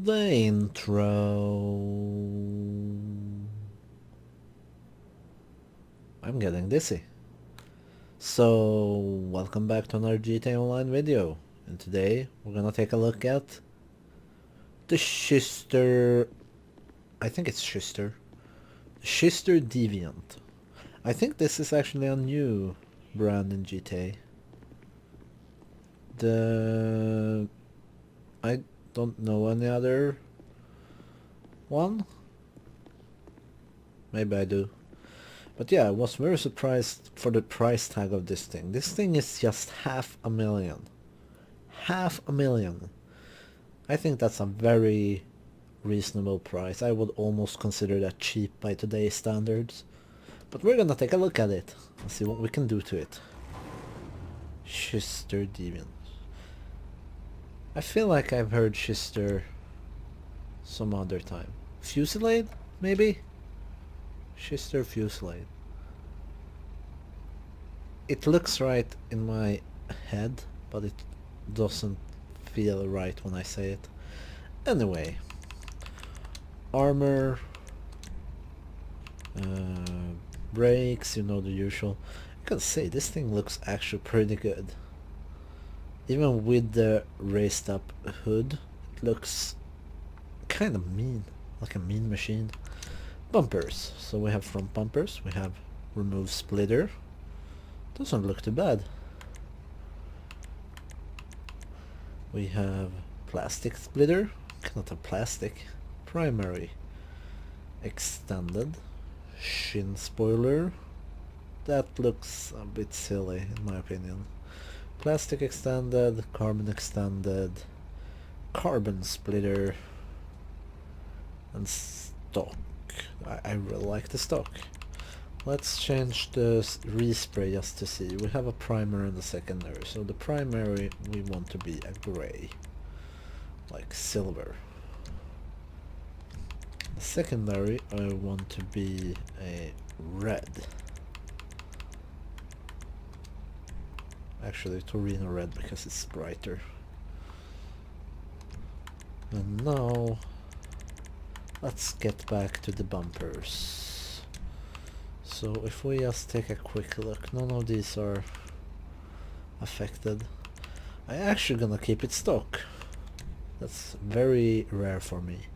the intro. I'm getting dizzy. So, welcome back to another GTA Online video. And today, we're gonna take a look at the Schyster... I think it's Schyster. Schyster Deviant. I think this is actually a new brand in GTA. I don't know any other one. Maybe I do. But yeah, I was very surprised for the price tag of this thing. This thing is just $500,000. $500,000. I think that's a very reasonable price. I would almost consider that cheap by today's standards. But we're gonna take a look at it and see what we can do to it. Schyster Deviant. I feel like I've heard Schyster some other time. Fusillade, maybe? Schyster Fusillade. It looks right in my head, but it doesn't feel right when I say it. Anyway, armor, brakes, you know, the usual. I gotta say, this thing looks actually pretty good. Even with the raised up hood, it looks kind of mean, like a mean machine. Bumpers. So we have front bumpers, we have remove splitter. Doesn't look too bad. We have plastic splitter, not a plastic. Primary extended. Shin spoiler. That looks a bit silly in my opinion. Plastic extended, carbon extended, carbon splitter, and stock. I really like the stock. Let's change the respray just to see. We have a primary and a secondary. So the primary we want to be a gray, like silver. The secondary I want to be a red. Actually Torino red because it's brighter. And now let's get back to the bumpers. So if we just take a quick look, none of these are affected. I'm actually gonna keep it stock. That's very rare for me.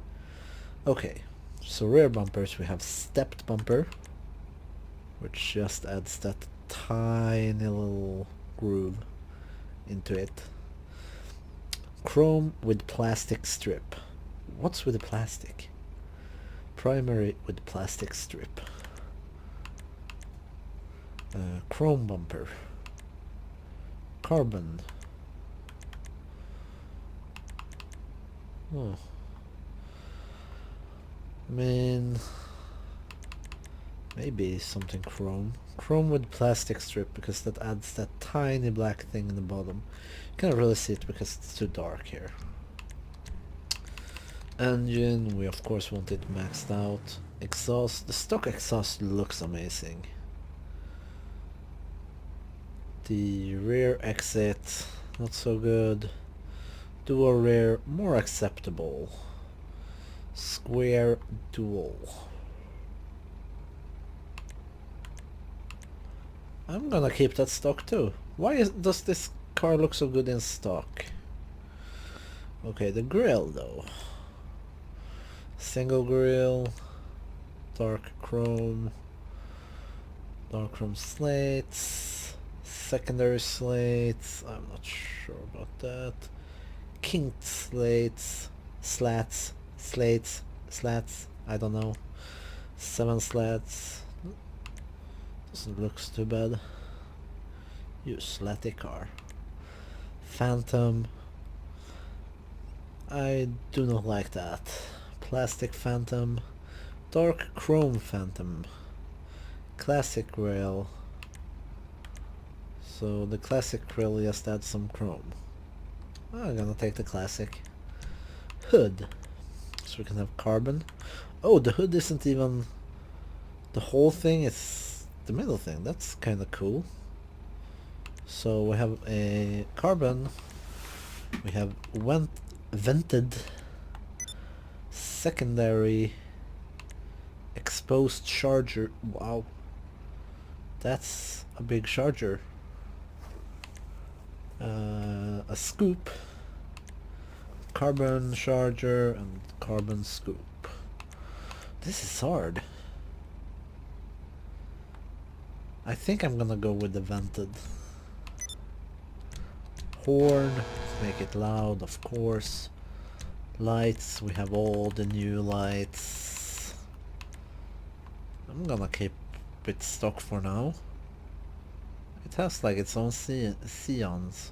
Okay, so rear bumpers we have stepped bumper, which just adds that tiny little groove into it. Chrome with plastic strip. What's with the plastic? Primary with plastic strip. Chrome bumper. Carbon. Oh. I mean, maybe something chrome. Chrome with plastic strip because that adds that tiny black thing in the bottom. You can't really see it because it's too dark here. Engine, we of course want it maxed out. Exhaust, the stock exhaust looks amazing. The rear exit, not so good. Dual rear, more acceptable. Square dual. I'm gonna keep that stock too. Why does this car look so good in stock? Okay, the grille though. Single grille, dark chrome slates, secondary slates, I'm not sure about that. Kinked slates, slats, I don't know. 7 slats. Doesn't look too bad. You slatty car. Phantom. I do not like that. Plastic Phantom. Dark chrome Phantom. Classic rail. So the classic rail just adds some chrome. I'm gonna take the classic. Hood. So we can have carbon. Oh, the hood isn't even the whole thing, it's the middle thing. That's kind of cool. So we have a carbon, we have vented secondary exposed charger. Wow, that's a big charger. A scoop, carbon charger, and carbon scoop. This is hard. I think I'm gonna go with the vented. Horn, let's make it loud, of course. Lights, we have all the new lights. I'm gonna keep it stock for now. It has like its own xenons.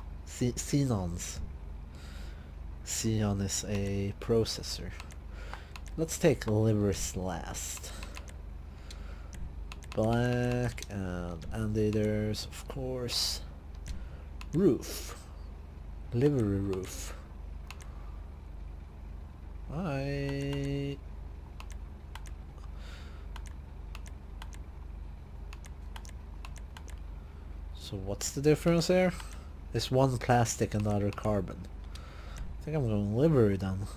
Xenon is a processor. Let's take liveries last. Black and Andiders, of course. Roof. Livery roof. So what's the difference here? It's one plastic and the other carbon. I think I'm going livery then.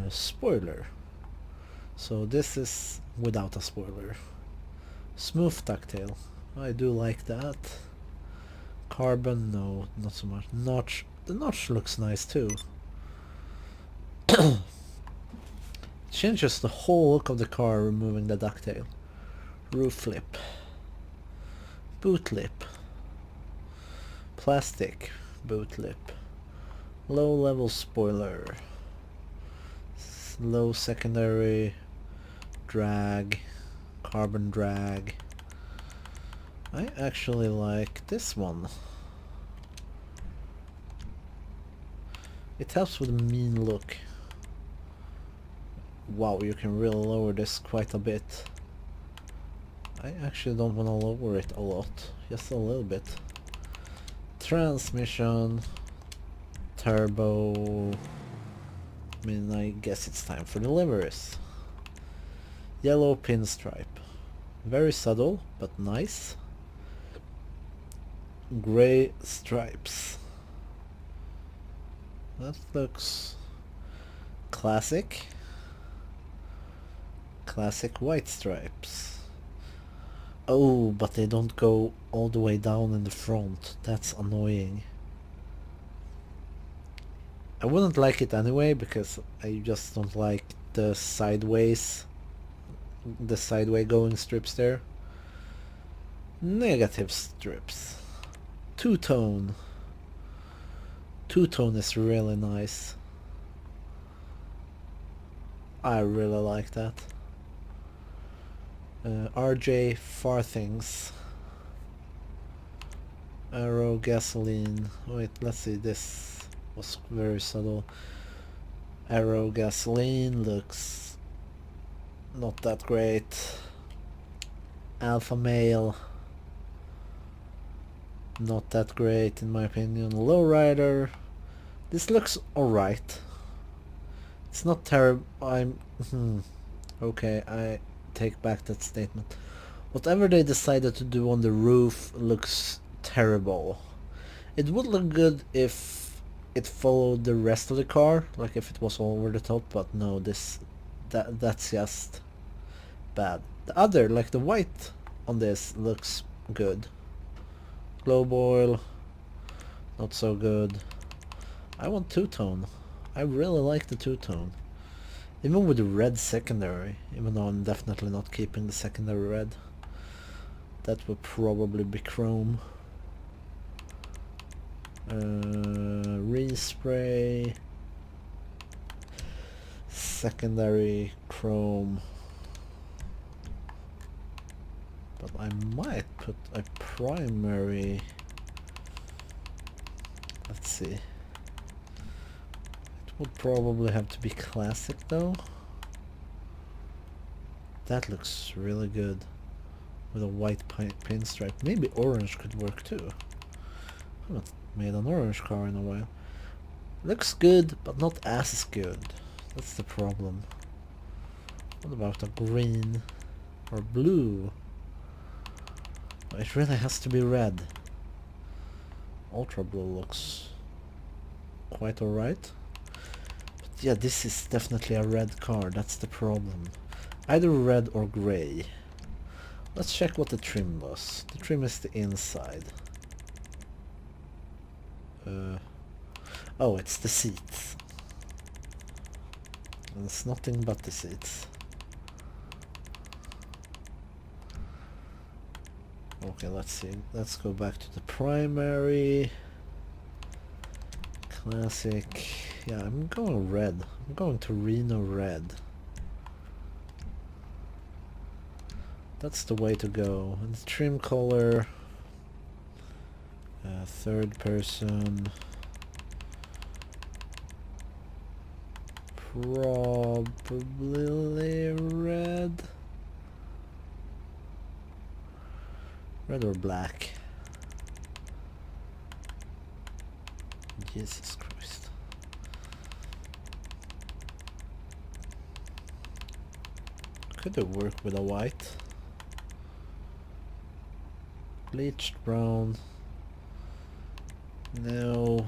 Spoiler. So this is without a spoiler. Smooth ducktail. I do like that. Carbon, no, not so much. Notch. The notch looks nice too. Changes the whole look of the car, removing the ducktail. Roof lip. Boot lip. Plastic boot lip. Low level spoiler. Low secondary drag. Carbon drag. I actually like this one. It helps with a mean look. Wow, you can really lower this quite a bit. I actually don't want to lower it a lot, just a little bit. Transmission, turbo. I mean, I guess it's time for the liveries. Yellow pinstripe. Very subtle, but nice. Grey stripes. That looks classic. Classic white stripes. Oh, but they don't go all the way down in the front. That's annoying. I wouldn't like it anyway because I just don't like the sideway going strips there. Negative strips. Two-tone. Two-tone is really nice. I really like that. RJ Farthings. Arrow gasoline. Wait, let's see, this was very subtle. Arrow gasoline looks not that great. Alpha male. Not that great in my opinion. Lowrider. This looks alright. It's not terrible. Okay, I take back that statement. Whatever they decided to do on the roof looks terrible. It would look good if it followed the rest of the car, like if it was over the top, but no, that's just bad. The other, like the white on this, looks good. Globe oil, not so good. I want two-tone. I really like the two-tone. Even with the red secondary, even though I'm definitely not keeping the secondary red. That would probably be chrome. Respray. Secondary chrome. But I might put a primary. Let's see. It would probably have to be classic though. That looks really good with a white pinstripe. Maybe orange could work too. I haven't made an orange car in a while. Looks good, but not as good. That's the problem. What about a green or blue? It really has to be red. Ultra blue looks quite alright. But Yeah, this is definitely a red car, that's the problem. Either red or grey. Let's check what the trim does. The trim is the inside. Oh, it's the seats. And it's nothing but the seats. Okay, let's see. Let's go back to the primary. Classic. Yeah, I'm going red. I'm going to Reno red. That's the way to go. And the trim color. Third person. Probably red. Red or black? Jesus Christ. Could it work with a white? Bleached brown. No.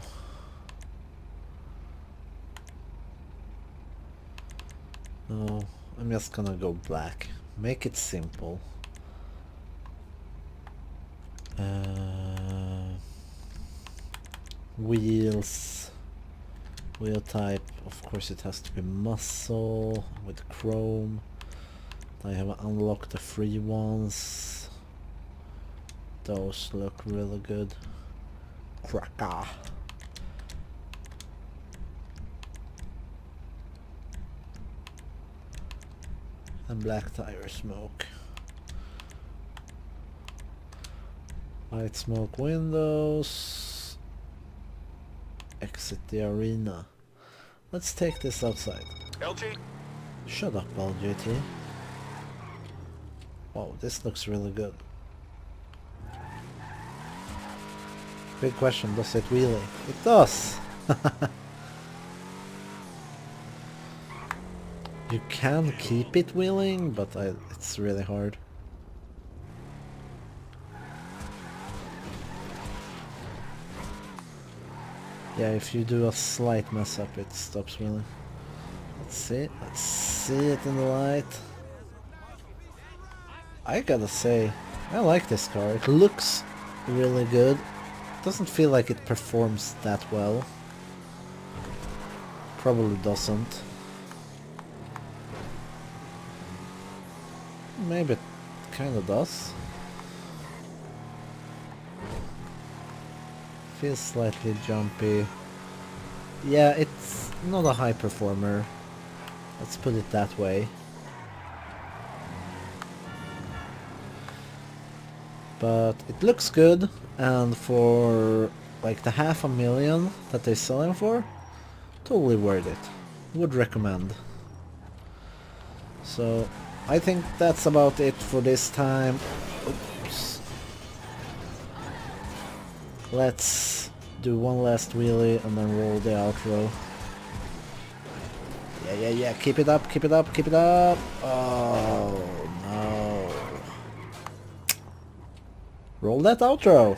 No, I'm just gonna go black. Make it simple. Wheels. Wheel type. Of course it has to be muscle with chrome. I have unlocked the free ones. Those look really good. Cracker. And black tire smoke. White smoke windows. Exit the arena. Let's take this outside. LG? Shut up, LGT. Wow, this looks really good. Big question, does it wheelie? It does! You can keep it wheeling, but it's really hard. Yeah, if you do a slight mess up, it stops wheeling. Let's see it in the light. I gotta say, I like this car. It looks really good. Doesn't feel like it performs that well. Probably doesn't. Maybe it kinda does. Feels slightly jumpy. Yeah, it's not a high performer. Let's put it that way. But it looks good, and for like the $500,000 that they're selling for, totally worth it. Would recommend. So I think that's about it for this time. Oops. Let's do one last wheelie and then roll the outro. Yeah, keep it up, keep it up, keep it up. Oh no. Roll that outro.